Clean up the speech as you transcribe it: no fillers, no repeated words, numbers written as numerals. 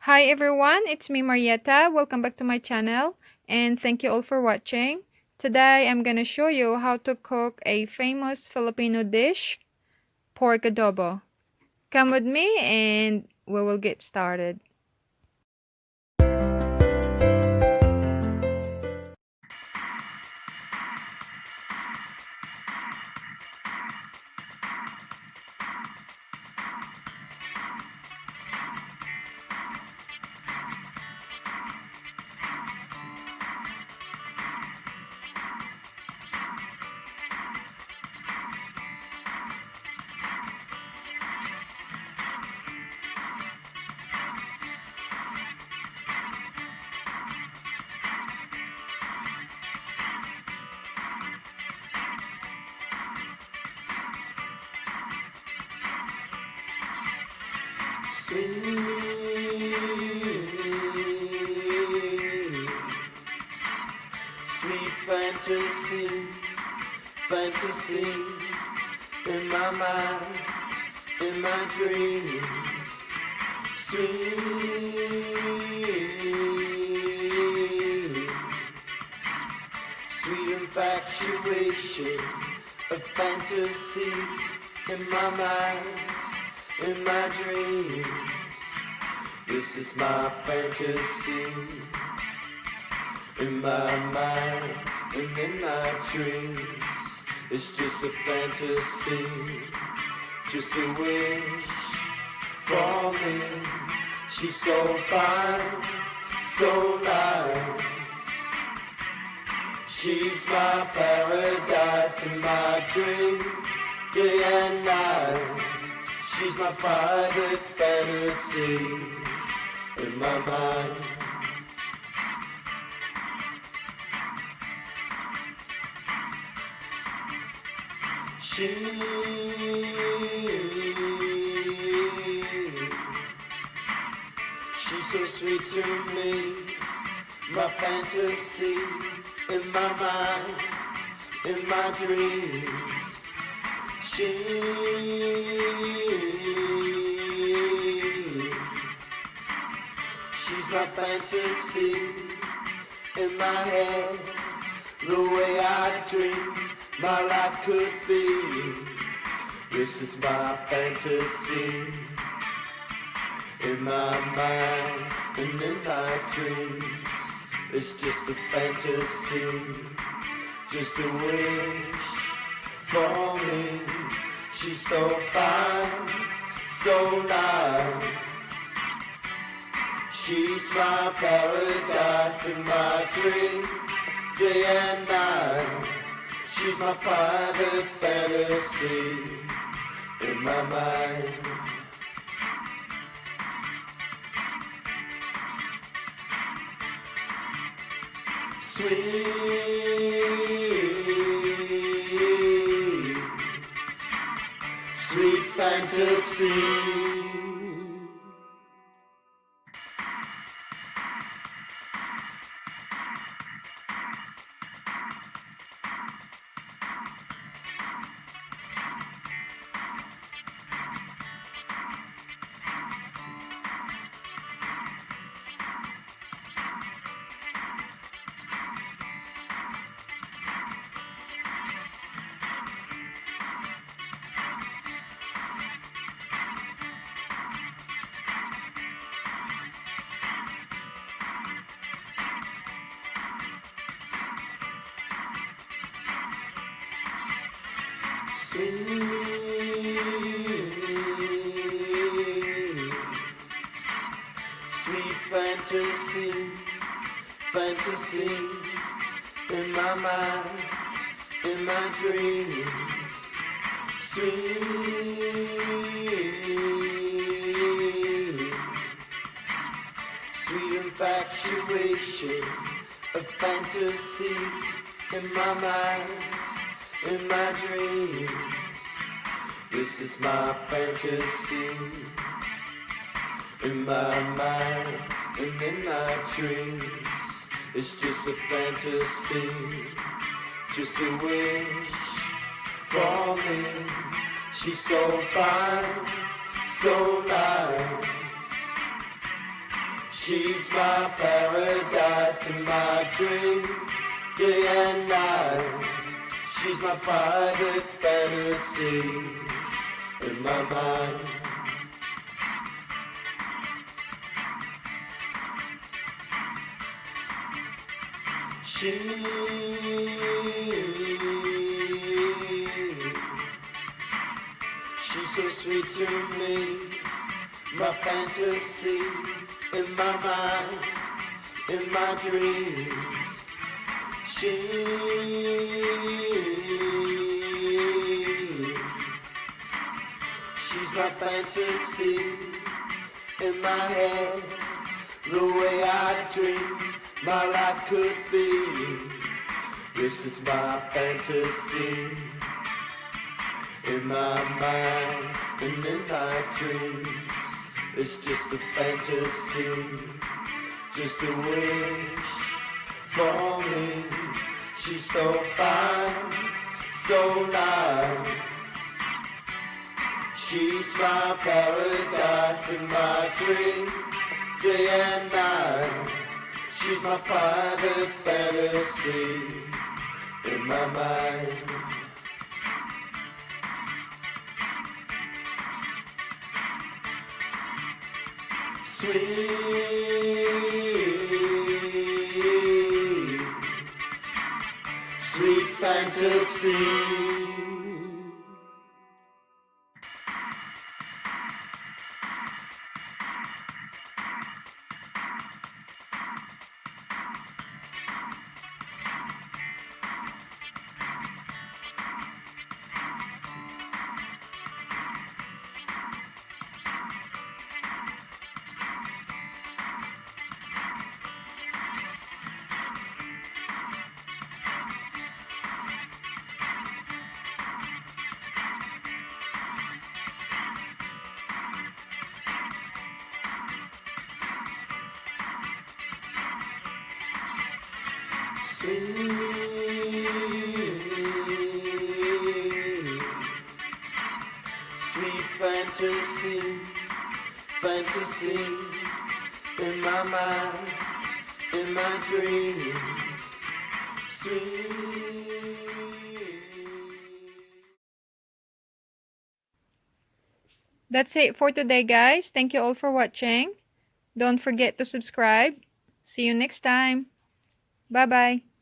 Hi everyone, it's me Marietta. Welcome back to my channel and thank you all for watching. Today I'm gonna show you how to cook a famous Filipino dish, pork adobo. Come with me and we will get started. Sweet fantasy, fantasy in my mind, in my dreams. Sweet infatuation, a fantasy in my mind, in my dreams. This is my fantasy, in my mind and in my dreams. It's just a fantasy, just a wish for me. She's so fine, so nice. She's my paradise in my dream, day and night. She's my private fantasy in my mind. She's so sweet to me, my fantasy in my mind, in my dreams. She's my fantasy in my head, the way I dream my life could be. This is my fantasy in my mind and in my dreams. It's just a fantasy, just a wish for me. She's so fine, so nice. She's my paradise in my dream, day and night. She's my private fantasy in my mind. Sweet fantasy. Sweet fantasy, fantasy in my mind, in my dreams. Sweet infatuation, a fantasy in my mind, in my dreams. This is my fantasy in my mind and in my dreams. It's just a fantasy, just a wish for me. She's so fine, so nice. She's my paradise in my dream, day and night. She's my private fantasy in my mind. She's so sweet to me, my fantasy in my mind, in my dreams. She's my fantasy in my head, the way I dream my life could be. This is my fantasy in my mind and in my dreams. It's just a fantasy, just a wish for me. She's so fine, so nice. She's my paradise in my dream, day and night. She's my private fantasy in my mind. Sweet fantasy. Sweet fantasy, fantasy in my mind, in my dreams. Sweet. That's it for today, guys. Thank you all for watching. Don't forget to subscribe. See you next time. Bye-bye.